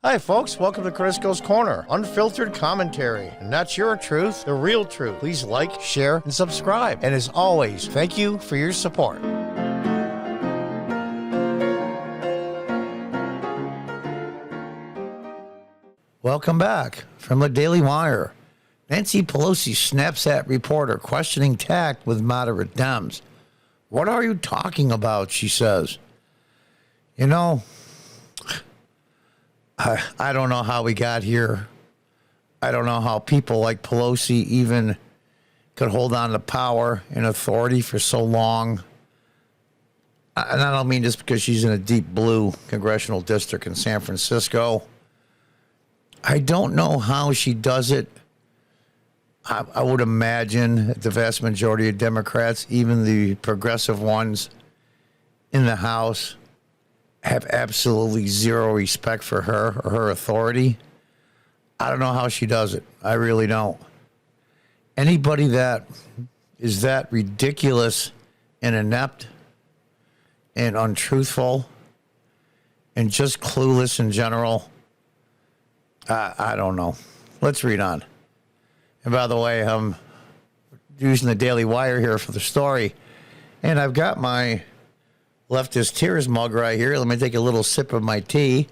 Hi, folks. Welcome to Crisco's Corner. Unfiltered commentary. And that's your truth, the real truth. Please like, share, and subscribe. And as always, thank you for your support. Welcome back from the Daily Wire. Nancy Pelosi snaps at reporter questioning tact with moderate Dems. What are you talking about, she says. You know, I don't know how we got here. I don't know how people like Pelosi even could hold on to power and authority for so long. And I don't mean just because she's in a deep blue congressional district in San Francisco. I don't know how she does it. I would imagine the vast majority of Democrats, even the progressive ones in the House, have absolutely zero respect for her or her authority. I don't know how she does it. I really don't. Anybody that is that ridiculous and inept and untruthful and just clueless in general, I don't know. Let's read on. And by the way, I'm using the Daily Wire here for the story, and I've got my Leftist Tears mug right here. Let me take a little sip of my tea.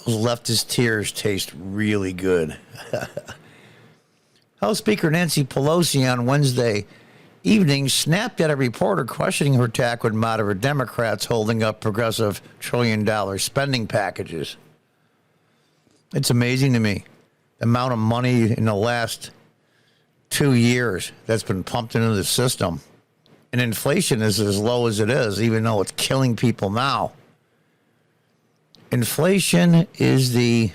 Those Leftist Tears taste really good. House Speaker Nancy Pelosi on Wednesday evening snapped at a reporter questioning her tack with moderate Democrats holding up progressive trillion-dollar spending packages. It's amazing to me the amount of money in the last 2 years that's been pumped into the system. And inflation is as low as it is, even though it's killing people now. Inflation is the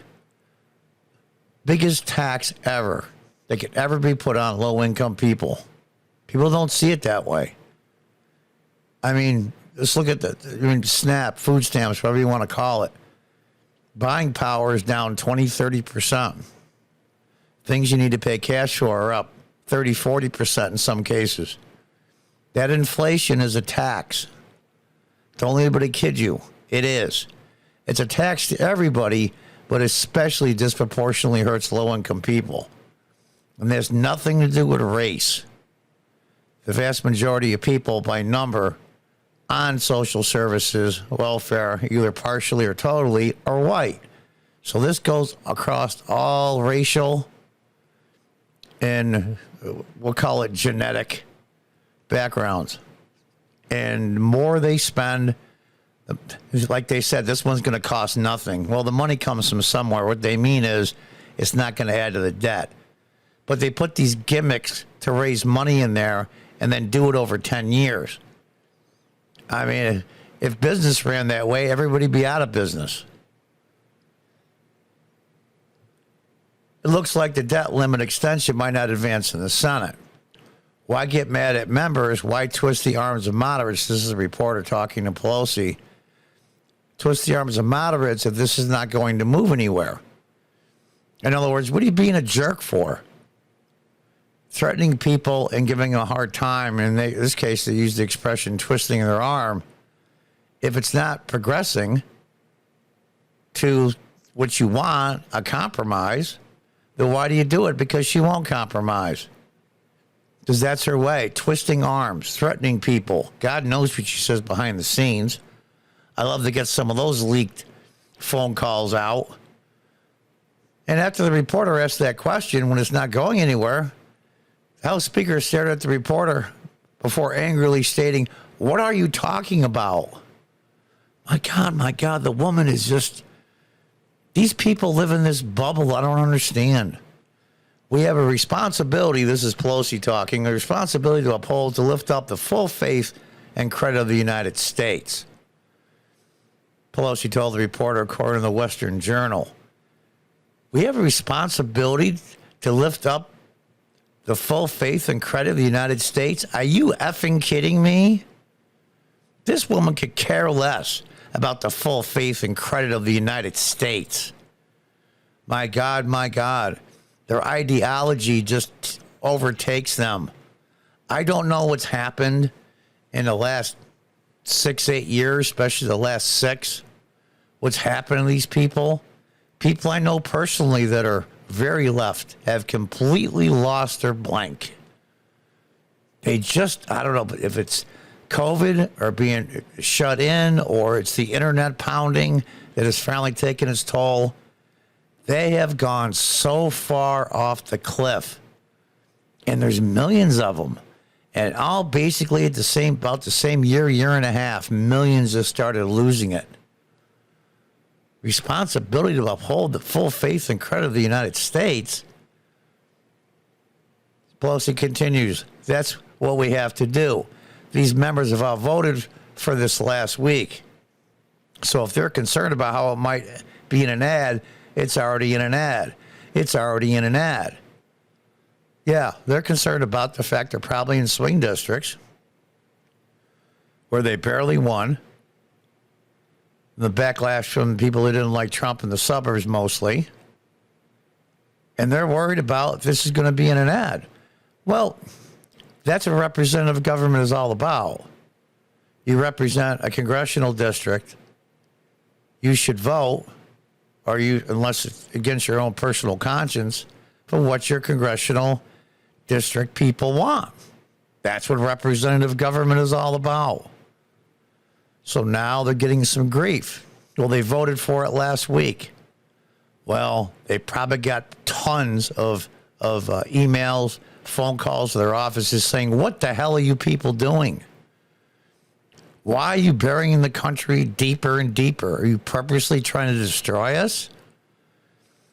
biggest tax ever that could ever be put on low-income people. People don't see it that way. I mean, let's look at SNAP, food stamps, whatever you want to call it. Buying power is down 20, 30%. Things you need to pay cash for are up 30, 40% in some cases. That inflation is a tax. Don't let anybody kid you. It is. It's a tax to everybody, but especially disproportionately hurts low-income people. And there's nothing to do with race. The vast majority of people by number on social services, welfare, either partially or totally, are white. So this goes across all racial and we'll call it genetic backgrounds. And more they spend, like they said, this one's going to cost nothing. Well, the money comes from somewhere. What they mean is it's not going to add to the debt. But they put these gimmicks to raise money in there and then do it over 10 years. I mean, if business ran that way, everybody'd be out of business. It looks like the debt limit extension might not advance in the Senate. Why get mad at members? Why twist the arms of moderates? This is a reporter talking to Pelosi. Twist the arms of moderates if this is not going to move anywhere. In other words, what are you being a jerk for? Threatening people and giving them a hard time. In this case, they use the expression twisting their arm. If it's not progressing to what you want, a compromise, then why do you do it? Because she won't compromise. Because that's her way. Twisting arms, threatening people. God knows what she says behind the scenes. I love to get some of those leaked phone calls out. And after the reporter asked that question, when it's not going anywhere, the House Speaker stared at the reporter before angrily stating, "What are you talking about?" My God, the woman is just... These people live in this bubble I don't understand. We have a responsibility, this is Pelosi talking, a responsibility to uphold, to lift up the full faith and credit of the United States. Pelosi told the reporter, according to the Western Journal, we have a responsibility to lift up the full faith and credit of the United States? Are you effing kidding me? This woman could care less about the full faith and credit of the United States. My God, my God. Their ideology just overtakes them. I don't know what's happened in the last 6-8 years, especially the last 6, what's happening to these people I know personally that are very left have completely lost their blank. They just, I don't know if it's COVID or being shut in or it's the internet pounding that has finally taken its toll. They have gone so far off the cliff, and there's millions of them, and all basically at about the same year and a half, millions have started losing it. Responsibility to uphold the full faith and credit of the United States. Pelosi continues, that's what we have to do. These members have all voted for this last week. So if they're concerned about how it might be in an ad, it's already in an ad. It's already in an ad. Yeah, they're concerned about the fact they're probably in swing districts where they barely won. The backlash from people who didn't like Trump in the suburbs mostly. And they're worried about this is going to be in an ad. Well, that's what representative government is all about. You represent a congressional district. You should vote, or unless it's against your own personal conscience, for what your congressional district people want. That's what representative government is all about. So now they're getting some grief. Well, they voted for it last week. Well, they probably got tons of emails, phone calls to their offices saying, what the hell are you people doing? Why are you burying the country deeper and deeper? Are you purposely trying to destroy us?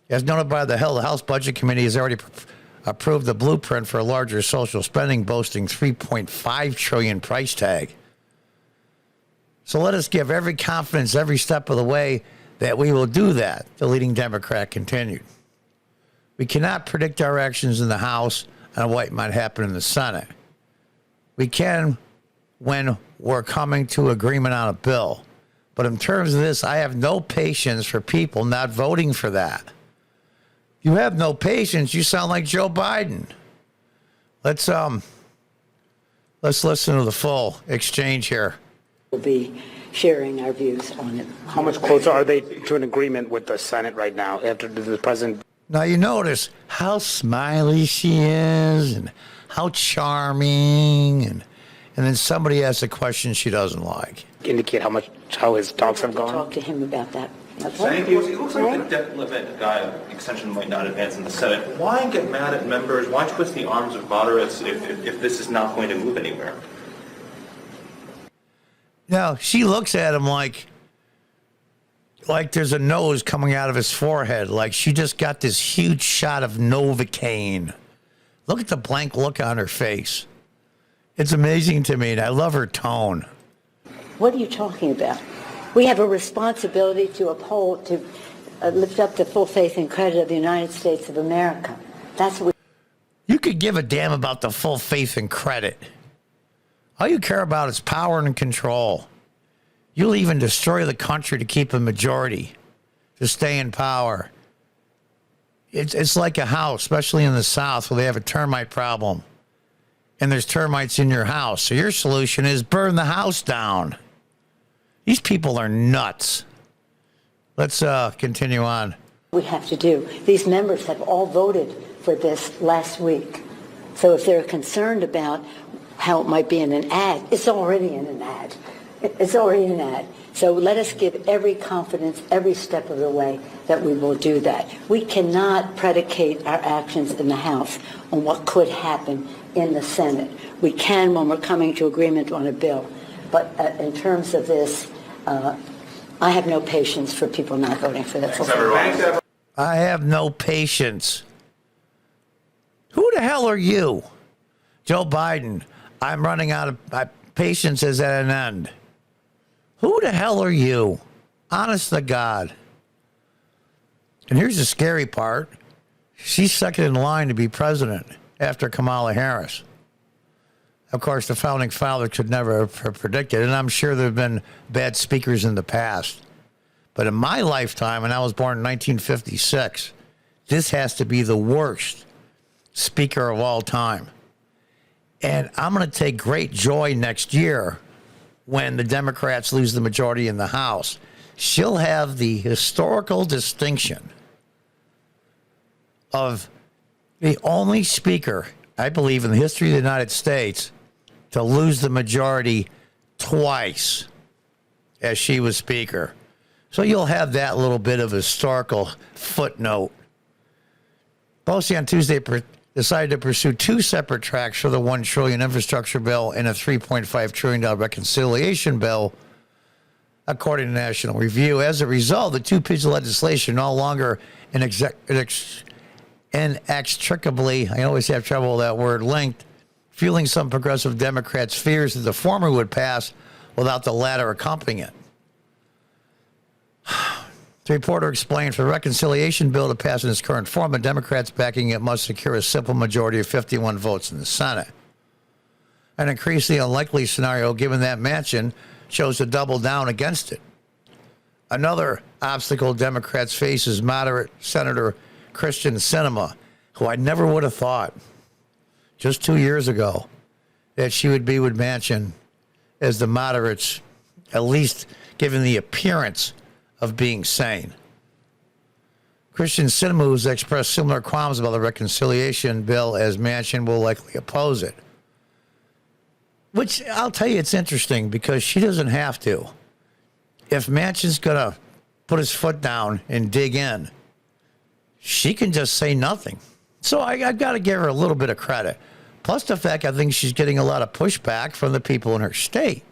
As noted by the House Budget Committee has already approved the blueprint for a larger social spending boasting $3.5 trillion price tag. So let us give every confidence every step of the way that we will do that, the leading Democrat continued. We cannot predict our actions in the House and what might happen in the Senate. We can when we're coming to agreement on a bill. But in terms of this, I have no patience for people not voting for that. You have no patience. You sound like Joe Biden. Let's listen to the full exchange here. We'll be sharing our views on it. How much closer are they to an agreement with the Senate right now after the president? Now you notice how smiley she is and how charming, and then somebody asks a question she doesn't like. Indicate how his talks have gone? Talk to him about that. Thank you. It looks like the debt limit extension might not advance in the Senate. Why get mad at members? Why twist the arms of moderates if this is not going to move anywhere? Now, she looks at him like there's a nose coming out of his forehead, like she just got this huge shot of Novocaine. Look at the blank look on her face. It's amazing to me, and I love her tone. What are you talking about? We have a responsibility to uphold, to lift up the full faith and credit of the United States of America. That's what You could give a damn about the full faith and credit. All you care about is power and control. You'll even destroy the country to keep a majority, to stay in power. It's like a house, especially in the South, where they have a termite problem. And there's termites in your house. So your solution is burn the house down. These people are nuts. Let's continue on. we have to do. These members have all voted for this last week. So if they're concerned about how it might be in an ad, it's already in an ad. It's already in an ad. So let us give every confidence every step of the way that we will do that. We cannot predicate our actions in the House on what could happen in the Senate. We can when we're coming to agreement on a bill. But in terms of this, I have no patience for people not voting for this. I have no patience. Who the hell are you? Joe Biden. I'm running out of my patience is at an end. Who the hell are you? Honest to God. And here's the scary part. She's second in line to be president after Kamala Harris. Of course, the founding fathers could never have predicted, and I'm sure there have been bad speakers in the past. But in my lifetime, and I was born in 1956, this has to be the worst speaker of all time. And I'm going to take great joy next year when the Democrats lose the majority in the House. she'll have the historical distinction of the only speaker, I believe, in the history of the United States to lose the majority twice as she was speaker. So you'll have that little bit of historical footnote. Pelosi on Tuesday decided to pursue two separate tracks for the $1 trillion infrastructure bill and a $3.5 trillion reconciliation bill, according to National Review. As a result, the two pieces of legislation no longer inextricably, I always have trouble with that word, linked, fueling some progressive Democrats' fears that the former would pass without the latter accompanying it. The reporter explained for the reconciliation bill to pass in its current form, the Democrats backing it must secure a simple majority of 51 votes in the Senate. An increasingly unlikely scenario given that Manchin chose to double down against it. Another obstacle Democrats face is moderate Senator Christian Sinema, who I never would have thought just 2 years ago that she would be with Manchin as the moderates, at least given the appearance of being sane. Christian Sinema has expressed similar qualms about the reconciliation bill as Manchin will likely oppose it. Which, I'll tell you, it's interesting because she doesn't have to. If Manchin's going to put his foot down and dig in, she can just say nothing. So I've got to give her a little bit of credit. Plus the fact I think she's getting a lot of pushback from the people in her state.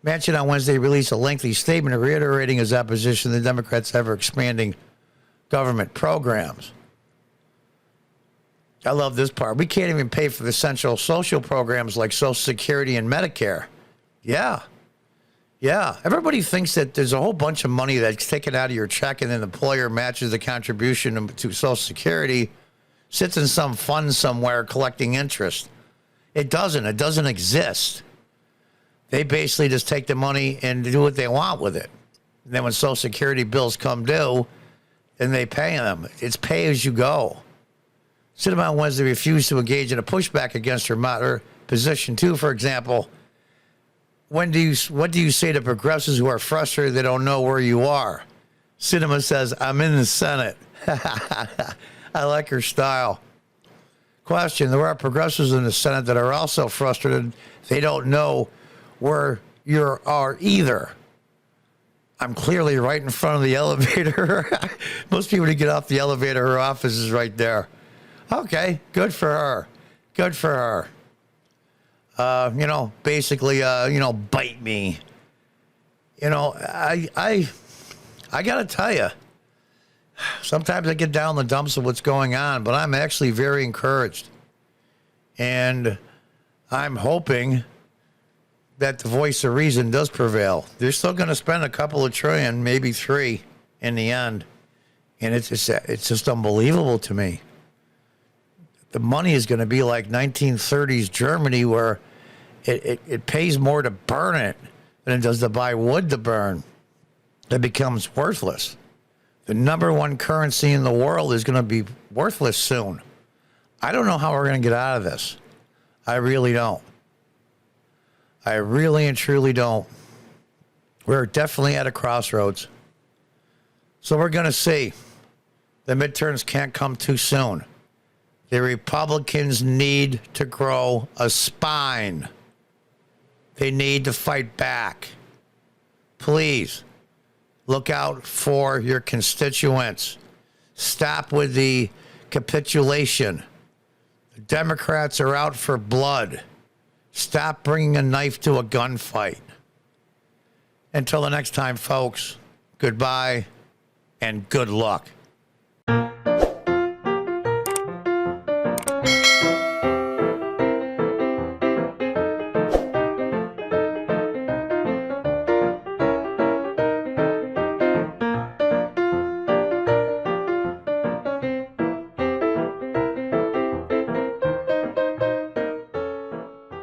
Manchin on Wednesday released a lengthy statement reiterating his opposition to the Democrats' ever-expanding government programs. I love this part. We can't even pay for the essential social programs like Social Security and Medicare. Yeah. Everybody thinks that there's a whole bunch of money that's taken out of your check and then the employer matches the contribution to Social Security, sits in some fund somewhere collecting interest. It doesn't. It doesn't exist. They basically just take the money and do what they want with it. And then when Social Security bills come due, then they pay them. It's pay as you go. Sinema on Wednesday refused to engage in a pushback against her moderate position, too. For example, what do you say to progressives who are frustrated they don't know where you are? Sinema says, I'm in the Senate. I like her style. Question, there are progressives in the Senate that are also frustrated. They don't know where you are either. I'm clearly right in front of the elevator. Most people who get off the elevator, her office is right there. Okay, good for her. Good for her. Basically, bite me. I got to tell you, sometimes I get down in the dumps of what's going on, but I'm actually very encouraged. And I'm hoping that the voice of reason does prevail. They're still going to spend a couple of trillion, maybe $3 trillion in the end. And it's just unbelievable to me. The money is going to be like 1930s Germany, where it pays more to burn it than it does to buy wood to burn. It becomes worthless. The number one currency in the world is going to be worthless soon. I don't know how we're going to get out of this. I really don't. I really and truly don't. We're definitely at a crossroads. So we're going to see. The midterms can't come too soon. The Republicans need to grow a spine. They need to fight back. Please look out for your constituents. Stop with the capitulation. The Democrats are out for blood. Stop bringing a knife to a gunfight. Until the next time, folks, goodbye and good luck.